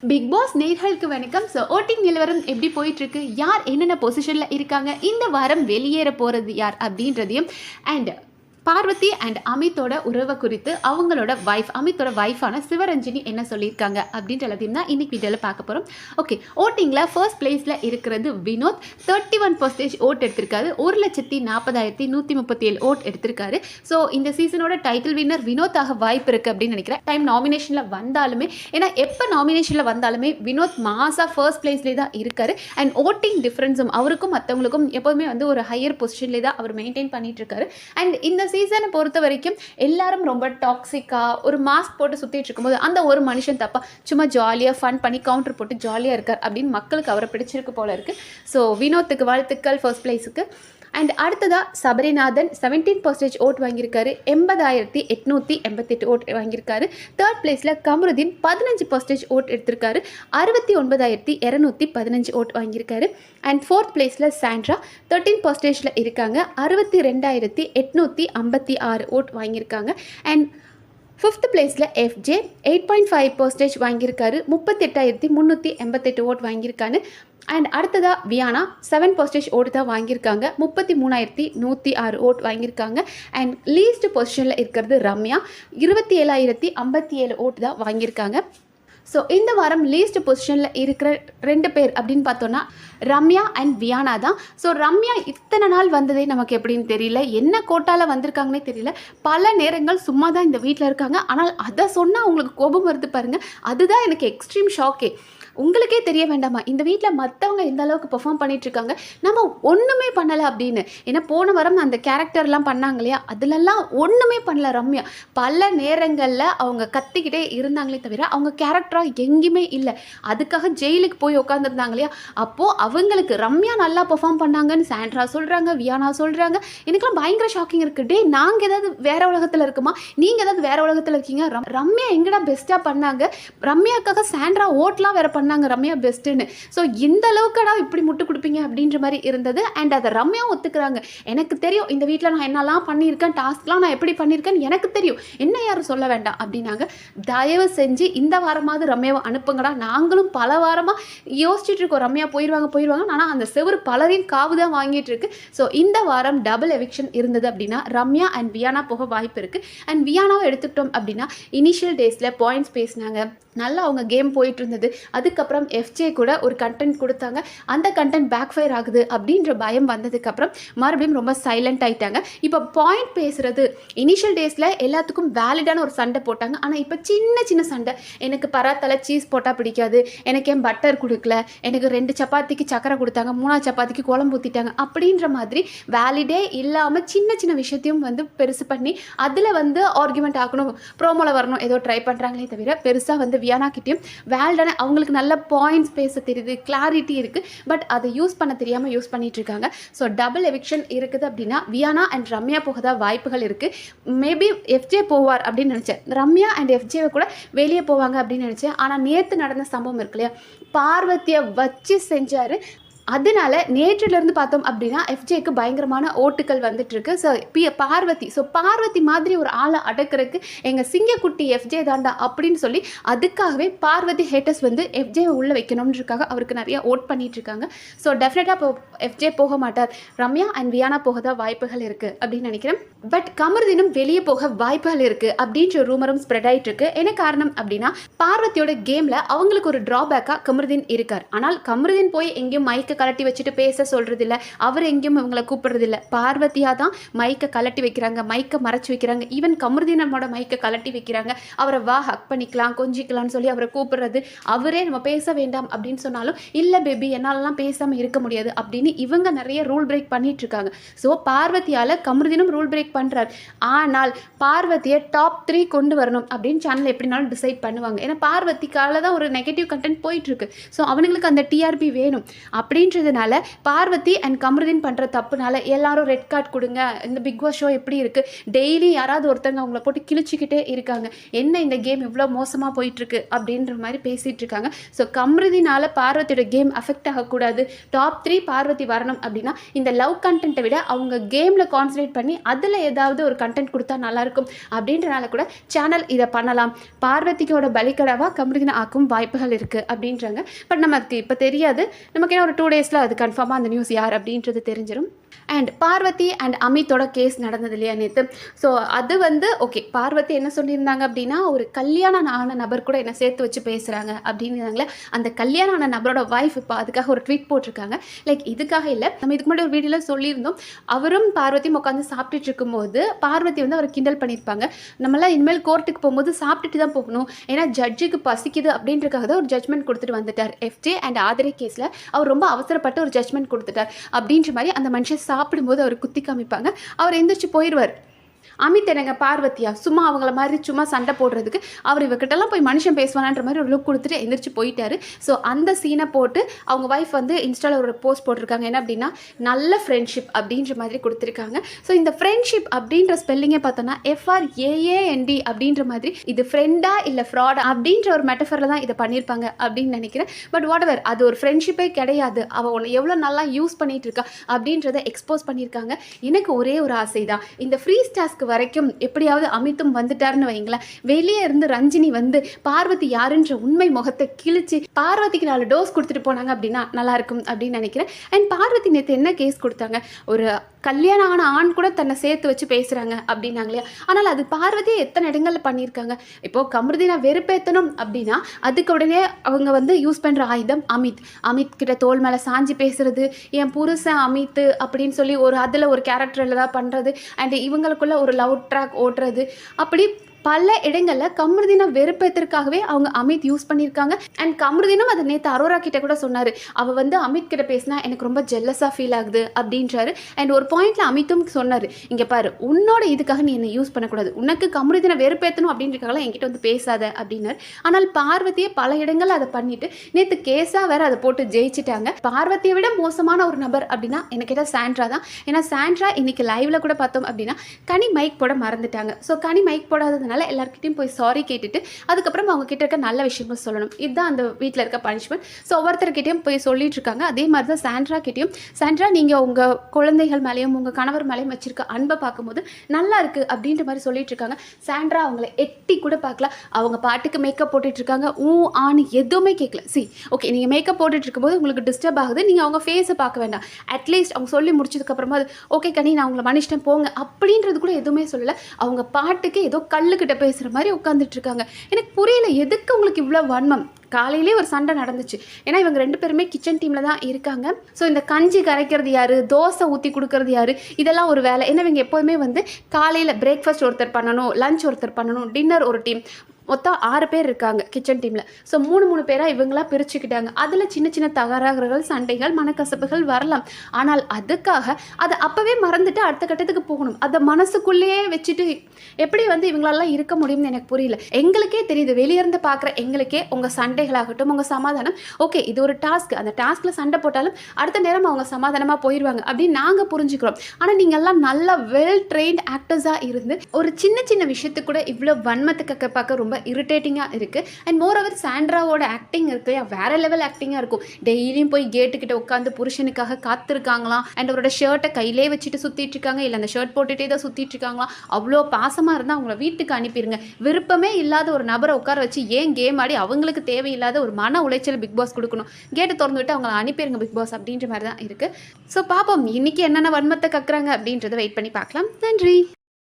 Big pass நேயர்களுக்கு வணக்கம். So voting நிலவரம் எப்படி போயிட்டுருக்கு, யார் என்னென்ன பொசிஷனில் இருக்காங்க, இந்த வாரம் வெளியேற போகிறது யார் அப்படின்றதையும் அண்ட் பார்வதி அண்ட் அமித்தோட உறவை குறித்து அவங்களோட அமித்தோட வைஃபான சிவரஞ்சினி என்ன சொல்லியிருக்காங்க அப்படின்ற எல்லாத்தையும் தான் இன்னைக்கு வீடியோவில் பார்க்க போகிறோம். ஓகே, ஓட்டிங்கில் ஃபர்ஸ்ட் பிளேஸில் இருக்கிறது வினோத். 31% ஓட் எடுத்திருக்காரு. 1,40,137 ஓட் எடுத்திருக்காரு. ஸோ இந்த சீசனோட டைட்டில் வின்னர் வினோத்தாக வாய்ப்பு இருக்குது அப்படின்னு நினைக்கிறேன். டைம் நாமினேஷனில் வந்தாலுமே, ஏன்னா எப்போ நாமினேஷனில் வந்தாலுமே வினோத் மாசா ஃபர்ஸ்ட் பிளேஸ்லேயே தான் இருக்காரு. அண்ட் ஓட்டிங் டிஃப்ரென்ஸும் அவருக்கும் மற்றவங்களுக்கும் எப்போதுமே வந்து ஒரு ஹையர் பொசிஷன்லேயே தான் அவர் மெயின்டைன் பண்ணிட்டு இருக்காரு. அண்ட் இந்த சீசனை பொறுத்த வரைக்கும் எல்லாரும் ரொம்ப டாக்ஸிக்காக ஒரு மாஸ்க் போட்டு சுற்றிட்டு இருக்கும்போது அந்த ஒரு மனுஷன் தப்பா சும்மா ஜாலியாக ஃபன் பண்ணி கவுண்டர் போட்டு ஜாலியாக இருக்கார் அப்படின்னு மக்களுக்கு அவரை பிடிச்சிருக்கு போல இருக்குது. ஸோ வினோத்துக்கு வாழ்த்துக்கள் ஃபர்ஸ்ட் பிளேஸுக்கு. அண்ட் அடுத்ததாக சபரிநாதன் 17% ஓட் வாங்கியிருக்காரு. 80,888 ஓட் வாங்கியிருக்காரு. தேர்ட் பிளேஸில் கமருதீன் 15% ஓட் எடுத்திருக்காரு. 69,215 ஓட் வாங்கியிருக்காரு. அண்ட் ஃபோர்த் பிளேஸில் சாண்ட்ரா 13% இருக்காங்க. 62,856 ஓட் வாங்கியிருக்காங்க. அண்ட் ஃபிஃப்த் பிளேஸில் எஃப்ஜே 8.5% வாங்கியிருக்காரு. 38,388 ஓட் வாங்கியிருக்காரு. அண்ட் அடுத்ததாக வியானா 7% ஓட்டு தான் வாங்கியிருக்காங்க. 33,106 ஓட் வாங்கியிருக்காங்க. அண்ட் லீஸ்ட் பொசிஷனில் இருக்கிறது ரம்யா. 27,057 ஓட்டு தான் வாங்கியிருக்காங்க. ஸோ இந்த வாரம் லீஸ்ட் பொசிஷனில் இருக்கிற 2 பேர் அப்படின்னு பார்த்தோன்னா ரம்யா அண்ட் வியானா தான். ஸோ ரம்யா இத்தனை நாள் வந்ததே நமக்கு எப்படின்னு தெரியல, என்ன கோட்டாவில் வந்திருக்காங்கன்னே தெரியல. பல நேரங்கள் சும்மா தான் இந்த வீட்டில் இருக்காங்க. ஆனால் அதை சொன்னால் அவங்களுக்கு கோபம் வருது பாருங்கள், அதுதான் எனக்கு எக்ஸ்ட்ரீம் ஷாக்கே. உங்களுக்கே தெரிய வேண்டாமா இந்த வீட்டில் மற்றவங்க எந்த அளவுக்கு பெர்ஃபார்ம் பண்ணிகிட்ருக்காங்க, நம்ம ஒன்றுமே பண்ணலை அப்படின்னு. ஏன்னா போன வாரம் அந்த கேரக்டர்லாம் பண்ணாங்க இல்லையா, அதிலெல்லாம் ஒன்றுமே பண்ணல ரம்யா. பல நேரங்களில் அவங்க கத்திக்கிட்டே இருந்தாங்களே தவிர அவங்க கேரக்டராக எங்கேயுமே இல்லை. அதுக்காக ஜெயிலுக்கு போய் உட்காந்துருந்தாங்க இல்லையா, அப்போது அவங்களுக்கு ரம்யா நல்லா பெர்ஃபார்ம் பண்ணாங்கன்னு சாண்ட்ரா சொல்கிறாங்க, வியானா சொல்கிறாங்க. எனக்குலாம் பயங்கர ஷாக்கிங் இருக்குது. டே, நாங்கள் ஏதாவது வேற உலகத்தில் இருக்குமா, நீங்கள் ஏதாவது வேற உலகத்தில் இருக்கீங்க, ரம்யா எங்கடா பெஸ்ட்டாக பண்ணாங்க, ரம்யாக்காக சாண்ட்ரா ஓட்லாம் வேற பண்ணாங்க ரம்யா பெஸ்ட்டுன்னு. ஸோ இந்த அளவுக்குடா இப்படி முட்டு கொடுப்பீங்க அப்படின்ற மாதிரி இருந்தது. அண்ட் அதை ரம்யா ஒத்துக்கிறாங்க. எனக்கு தெரியும் இந்த வீட்டில் நான் என்னெல்லாம் பண்ணியிருக்கேன், டாஸ்க்லாம் நான் எப்படி பண்ணியிருக்கேன்னு எனக்கு தெரியும், என்ன யாரும் சொல்ல வேண்டாம் அப்படின்னாங்க. தயவு செஞ்சு இந்த வாரமாவது ரம்யாவை அனுப்புங்கடா, நாங்களும் பல வாரமாக யோசிச்சுட்டு இருக்கோம் ரம்யா போயிடுவாங்க. ஆனால் அந்த செவரு பலரின் காவு தான் வாங்கிட்டு இருக்கு. ஸோ இந்த வாரம் டபுள் எவிக்ஷன் இருந்தது அப்படின்னா ரம்யா அண்ட் வியானா போக வாய்ப்பு இருக்குது. அண்ட் வியானாவை எடுத்துக்கிட்டோம் அப்படின்னா இனிஷியல் டேஸில் பாயிண்ட்ஸ் பேசினாங்க, நல்லா அவங்க கேம் போயிட்டு இருந்தது. அதுக்கப்புறம் எஃப்ஜே கூட ஒரு கண்டென்ட் கொடுத்தாங்க, அந்த கண்டென்ட் பேக் ஃபயர் ஆகுது அப்படின்ற பயம் வந்ததுக்கப்புறம் மறுபடியும் ரொம்ப சைலண்ட் ஆகிட்டாங்க. இப்போ பாயிண்ட் பேசுகிறது இனிஷியல் டேஸில் எல்லாத்துக்கும் வேலிடான ஒரு சண்டை போட்டாங்க. ஆனால் இப்போ சின்ன சண்டை, எனக்கு பராத்தலை சீஸ் போட்டால் பிடிக்காது, எனக்கு ஏன் பட்டர் கொடுக்கல, எனக்கு 2 சப்பாத்திக்கு சக்கரை கொடுத்தாங்க, 3 சப்பாத்திக்கு குழம்பு ஊற்றிட்டாங்க அப்படின்ற மாதிரி வேலிடே இல்லாமல் சின்ன விஷயத்தையும் வந்து பெருசு பண்ணி அதில் வந்து ஆர்குமெண்ட் ஆகணும், ப்ரோமோவில் வரணும் ஏதோ ட்ரை பண்ணுறாங்களே தவிர பெருசாக வந்து வியானா கிட்டேயும் வேல்டான அவங்களுக்கு நல்ல பாயிண்ட்ஸ் பேச தெரியுது, கிளாரிட்டி இருக்குது, பட் அதை யூஸ் பண்ண தெரியாமல் யூஸ் பண்ணிட்டு இருக்காங்க. ஸோ டபுள் எவிக்ஷன் இருக்குது அப்படின்னா வியானா அண்ட் ரம்யா போக தான் வாய்ப்புகள் இருக்குது. மேபி எஃப்ஜே போவார் அப்படின்னு நினச்சேன், ரம்யா அண்ட் எஃப்ஜேவை கூட வெளியே போவாங்க அப்படின்னு நினச்சேன். ஆனால் நேற்று நடந்த சம்பவம் இருக்கு இல்லையா, பார்வதியை வச்சு செஞ்சார். அதனால நேற்றிலிருந்து பார்த்தோம் அப்படின்னா எஃப்ஜேக்கு பயங்கரமான ஓட்டுகள் வந்துட்டுருக்கு. ஸோ பார்வதி மாதிரி ஒரு ஆளை அடக்கிறதுக்கு எங்கள் சிங்கக்குட்டி எஃப்ஜே தாண்டா அப்படின்னு சொல்லி அதுக்காகவே பார்வதி ஹேட்டர்ஸ் வந்து எஃப்ஜேவை உள்ளே வைக்கணுன்றதுக்காக அவருக்கு நிறைய ஓட் பண்ணிகிட்ருக்காங்க. ஸோ டெஃபினட்டாக இப்போ எஃப்ஜே போக மாட்டார், ரம்யா அண்ட் வியானா போக தான் வாய்ப்புகள் இருக்குது அப்படின்னு நினைக்கிறேன். பட் கமருதீனும் வெளியே போக வாய்ப்புகள் இருக்குது அப்படின்ற ரூமரும் ஸ்ப்ரெட் ஆகிட்டு இருக்கு. என்ன காரணம் அப்படின்னா பார்வதியோட கேமில் அவங்களுக்கு ஒரு ட்ராபேக்காக கமருதீன் இருக்கார். ஆனால் கமருதீன் போய் எங்கேயும் மைக்க கலட்டி வச்சுட்டு பேச சொல்கிறது இல்லை, அவர் எங்கேயும் இவங்களை கூப்பிடுறது இல்லை. பார்வதியாக தான் மைக்கை கலட்டி வைக்கிறாங்க, மைக்கை மறைச்சி வைக்கிறாங்க. ஈவன் கமருதீனமோட மைக்கை கலட்டி வைக்கிறாங்க. அவரை வா ஹக் பண்ணிக்கலாம், கொஞ்சிக்கலாம்னு சொல்லி அவரை கூப்பிடுறது. அவரே நம்ம பேச வேண்டாம் அப்படின்னு சொன்னாலும் இல்லை பேபி என்னாலலாம் பேசாமல் இருக்க முடியாது அப்படின்னு இவங்க நிறைய ரூல் பிரேக் பண்ணிட்டு இருக்காங்க. ஸோ பார்வதியால் கமருதீனும் ரூல் பிரேக் பண்ணுறாரு. ஆனால் பார்வதியை டாப் 3 கொண்டு வரணும் அப்படின்னு சேனல் எப்படினாலும் டிசைட் பண்ணுவாங்க. ஏன்னா பார்வதிக்கால தான் ஒரு நெகட்டிவ் கண்டென்ட் போயிட்டுருக்கு. ஸோ அவனுங்களுக்கு அந்த டிஆர்பி வேணும். அப்படி அப்படின்றதுனால பார்வதி அண்ட் கமருதீன் பண்ணுற தப்புனால எல்லாரும் ரெட் கார்டு கொடுங்க, இந்த பிக் பாஸ் ஷோ எப்படி இருக்குது, டெய்லி யாராவது ஒருத்தங்க அவங்கள போட்டு கிழிச்சிக்கிட்டே இருக்காங்க, என்ன இந்த கேம் இவ்வளோ மோசமாக போயிட்டுருக்கு அப்படின்ற மாதிரி பேசிகிட்டு இருக்காங்க. ஸோ கமருதீனால் பார்வதியோட கேம் அஃபெக்ட் ஆகக்கூடாது, டாப் 3 பார்வதி வரணும் அப்படின்னா இந்த லவ் கண்டென்ட்டை விட அவங்க கேமில் கான்சன்ட்ரேட் பண்ணி அதில் ஏதாவது ஒரு கண்டென்ட் கொடுத்தா நல்லாயிருக்கும் அப்படின்றனால கூட சேனல் இதை பண்ணலாம், பார்வதிக்கோட பலிக்கடாவாக கமருதீனை ஆக்கும் வாய்ப்புகள் இருக்குது அப்படின்றாங்க. பட் நமக்கு இப்போ தெரியாது, நமக்கு என்ன ஒரு 2 டேஸில் அது கன்ஃபார்மாக அந்த நியூஸ் யார் அப்படின்றது தெரிஞ்சிடும். அண்ட் பார்வதி அண்ட் அமித்தோட கேஸ் நடந்தது இல்லையா நேற்று. ஸோ அது வந்து ஓகே, பார்வதி என்ன சொல்லியிருந்தாங்க அப்படின்னா, ஒரு கல்யாணம் ஆன நபர் கூட என்ன சேர்த்து வச்சு பேசுகிறாங்க அப்படின்னாங்களே, அந்த கல்யாணம் ஆன நபரோட ஒய்ஃப் இப்போ அதுக்காக ஒரு ட்வீட் போட்டிருக்காங்க. லைக் இதுக்காக இல்லை, நம்ம இதுக்கு முன்னாடி ஒரு வீடியோவில் சொல்லியிருந்தோம், அவரும் பார்வதியும் உட்காந்து சாப்பிட்டுட்டு இருக்கும்போது பார்வதி வந்து அவரை கிண்டல் பண்ணியிருப்பாங்க, நம்மளாம் இனிமேல் கோர்ட்டுக்கு போகும்போது சாப்பிட்டுட்டு தான் போகணும், ஏன்னா ஜட்ஜுக்கு பசிக்குது அப்படின்றக்காக தான் ஒரு ஜட்மெண்ட் கொடுத்துட்டு வந்துட்டார். எஃப்ஜே அண்ட் ஆதிரை கேஸில் அவர் ரொம்ப அவசரப்பட்டு ஒரு ஜட்மெண்ட் கொடுத்துட்டார் அப்படின்ற மாதிரி அந்த மனுஷன் சாப்பிடும்போது அவர் குத்தி காமிப்பாங்க, அவர் எந்திரிச்சு போயிடுவார். அமித் என்னங்க பார்வதியா சும்மா அவங்கள மாதிரி சும்மா சண்டை போடுறதுக்கு அவர் இவகிட்டலாம் போய் மனுஷன் பேசுவானான்ற மாதிரி ஒரு லுக் கொடுத்துட்டு எந்திரிச்சு போயிட்டாரு. ஸோ அந்த சீனை போட்டு அவங்க ஒய்ஃப் வந்து இன்ஸ்டாவில் ஒரு போஸ்ட் போட்டிருக்காங்க, என்ன அப்படின்னா நல்ல ஃப்ரெண்ட்ஷிப் அப்படின்ற மாதிரி கொடுத்துருக்காங்க. ஸோ இந்த ஃப்ரெண்ட்ஷிப் அப்படின்ற ஸ்பெல்லிங்கை பார்த்தோன்னா FRAAND அப்படின்ற மாதிரி, இது ஃப்ரெண்டா இல்லை ஃப்ராடா அப்படின்ற ஒரு மெட்டஃபரில் தான் இதை பண்ணியிருப்பாங்க அப்படின்னு நினைக்கிறேன். பட் வாட் எவர், அது ஒரு ஃப்ரெண்ட்ஷிப்பே கிடையாது, அவள் உன்னை எவ்வளோ நல்லா யூஸ் பண்ணிட்டு இருக்கா அப்படின்றத எக்ஸ்போஸ் பண்ணியிருக்காங்க. எனக்கு ஒரே ஒரு ஆசை தான், இந்த ஃப்ரீ ஸ்டாஸ்க்கு வரைக்கும் எப்படியாவது அமித்தும் வந்துட்டாருன்னு வைங்களேன், வெளியே இருந்து ரஞ்சினி வந்து பார்வதி யாருன்ற உண்மை முகத்தை கிழிச்சு பார்வதிக்கு 4 டோஸ் கொடுத்துட்டு போனாங்க அப்படின்னா நல்லா இருக்கும் அப்படின்னு நினைக்கிறேன். அண்ட் பார்வதி நேற்று என்ன கேஸ் கொடுத்தாங்க, ஒரு கல்யாணம் ஆன ஆண் கூட தன்னை சேர்த்து வச்சு பேசுகிறாங்க அப்படின்னாங்களே, ஆனால் அது பார்வதியை எத்தனை இடங்களில் பண்ணியிருக்காங்க. இப்போது கமருதீனை வெறுப்பேற்றணும் அப்படின்னா அதுக்கு உடனே அவங்க வந்து யூஸ் பண்ணுற ஆயுதம் அமித் கிட்ட தோல் மேலே சாஞ்சி பேசுறது, என் புருஷன் அமித் அப்படின்னு சொல்லி ஒரு அதில் ஒரு கேரக்டரில் தான் பண்ணுறது, அண்ட் இவங்களுக்குள்ள ஒரு லவ் ட்ராக் ஓட்டுறது, அப்படி பல இடங்களில் கமருதீனை வெறுப்பேற்றதுக்காகவே அவங்க அமித் யூஸ் பண்ணியிருக்காங்க. அண்ட் கமருதீனும் அதை நேற்று அரோரா கிட்ட கூட சொன்னார், அவள் வந்து அமித் கிட்ட பேசினா எனக்கு ரொம்ப ஜெல்லஸாக ஃபீல் ஆகுது அப்படின்றாரு. அண்ட் ஒரு பாயிண்டில் அமித்தும் சொன்னார், இங்கே பாரு உன்னோட இதுக்காக நீ என்னை யூஸ் பண்ணக்கூடாது, உனக்கு கமருதீனை வெறுப்பேற்றணும் அப்படின்றக்காகலாம் என்கிட்ட வந்து பேசாத அப்படின்னார். ஆனால் பார்வதியை பல இடங்களில் அதை பண்ணிட்டு நேற்று கேஸாக வேற அதை போட்டு ஜெயிச்சிட்டாங்க. பார்வதியை விட மோசமான ஒரு நபர் அப்படின்னா எனக்கு கேட்டால் சாண்ட்ரா தான். ஏன்னா சாண்ட்ரா இன்னைக்கு லைவ்ல கூட பார்த்தோம் அப்படின்னா கனி மைக் போட மறந்துட்டாங்க. ஸோ கனி மைக் போடாதது எல்லார்கிட்டையும் போய் சாரி கேட்டுட்டு அதுக்கப்புறம் அவங்க கிட்ட இருக்க நல்ல விஷயங்கள் சொல்லணும், இதுதான் அந்த வீட்டில் இருக்க பனிஷ்மெண்ட். ஸோ ஒவ்வொருத்தர்கிட்டையும் போய் சொல்லிட்டு இருக்காங்க. அதே மாதிரி தான் சாண்ட்ரா கிட்டையும், சாண்ட்ரா நீங்கள் உங்கள் குழந்தைகள் மேலேயும் உங்கள் கணவர் மேலேயும் வச்சிருக்க அன்பை பார்க்கும்போது நல்லா இருக்குது அப்படின்ற மாதிரி சொல்லிட்டு இருக்காங்க. சாண்ட்ரா அவங்கள எட்டி கூட பார்க்கல, அவங்க பாட்டுக்கு மேக்கப் போட்டுட்டு இருக்காங்க, ஆண் எதுவுமே கேட்கல. ஓகே, நீங்கள் மேக்கப் போட்டுட்டு இருக்கும்போது உங்களுக்கு டிஸ்டர்ப் ஆகுது, நீங்கள் அவங்க ஃபேஸை பார்க்க வேண்டாம், அட்லீஸ்ட் அவங்க சொல்லி முடிச்சதுக்கப்புறமா ஓகே கனி நான் உங்களை மன்னிச்சிட்டேன் போங்க அப்படின்றது கூட எதுவுமே சொல்லலை. அவங்க பாட்டுக்கு ஏதோ கல்லுக்கிட்ட பேசுகிற மாதிரி உட்காந்துட்டு இருக்காங்க. எனக்கு புரியல, எதுக்கு உங்களுக்கு இவ்வளோ வன்மம். காலையிலே ஒரு சண்டை நடந்துச்சு, ஏன்னா இவங்க 2 பேருமே கிச்சன் டீமில் தான் இருக்காங்க. ஸோ இந்த கஞ்சி கரைக்கிறது யார், தோசை ஊற்றி கொடுக்கறது யார், இதெல்லாம் ஒரு வேலை. ஏன்னா இவங்க எப்போதுமே வந்து காலையில் பிரேக்ஃபாஸ்ட் ஒருத்தர் பண்ணணும், லஞ்ச் ஒருத்தர் பண்ணணும், டின்னர் ஒரு டீம், மொத்தம் 6 பேர் இருக்காங்க கிச்சன் டீமில். ஸோ 3 பேராக இவங்களாம் பிரிச்சுக்கிட்டாங்க. அதில் சின்ன சின்ன தகராறுகள், சண்டைகள், மனக்கசப்புகள் வரலாம். ஆனால் அதுக்காக அதை அப்போவே மறந்துட்டு அடுத்த கட்டத்துக்கு போகணும், அதை மனசுக்குள்ளேயே வச்சுட்டு எப்படி வந்து இவங்களெல்லாம் இருக்க முடியும்னு எனக்கு புரியல. எங்களுக்கே தெரியுது, வெளியிருந்து பார்க்குற எங்களுக்கே உங்கள் சண்டைகளாகட்டும், உங்கள் சமாதானம் ஓகே இது ஒரு டாஸ்க், அந்த டாஸ்கில் சண்டை போட்டாலும் அடுத்த நேரம் அவங்க சமாதானமாக போயிடுவாங்க அப்படின்னு நாங்கள் புரிஞ்சுக்கிறோம். ஆனால் நீங்கள்லாம் நல்லா வெல் ட்ரெயின்ட் ஆக்டர்ஸாக இருந்து ஒரு சின்ன சின்ன விஷயத்துக்கு கூட இவ்வளோ வன்மத்துக்கு பார்க்க ரொம்ப இரிட்டேட்டிங்காக இருக்குது. அண்ட் மோரோவர் சாண்ட்ராவோட ஆக்டிங் இருக்கு வேற லெவல் ஆக்டிங்காக இருக்கும். டெய்லியும் போய் கேட்டுக்கிட்ட உட்காந்து புருஷனுக்காக காத்திருக்காங்களாம், அண்ட் அவரோட ஷர்ட்டை கையிலே வச்சுட்டு சுற்றிட்டு இருக்காங்க, இல்லை அந்த ஷர்ட் போட்டுகிட்டே தான் சுற்றிட்டு இருக்காங்களாம். அவ்வளோ பாசமாக இருந்தால் அவங்கள வீட்டுக்கு அனுப்பிடுங்க. விருப்பமே இல்லாத ஒரு நபரை உட்கார வச்சு ஏன் கேம் ஆடி அவங்களுக்கு தேவையில்லாத ஒரு மன உளைச்சல் பிக் பாஸ் கொடுக்கணும், கேட்டு திறந்து விட்டு அவங்கள அனுப்பிடுங்க பிக் பாஸ் அப்படின்ற மாதிரி தான் இருக்குது. ஸோ பார்ப்போம் இன்னைக்கு என்னென்ன வன்மத்தை கக்குறாங்க அப்படின்றத வெயிட் பண்ணி பார்க்கலாம். நன்றி.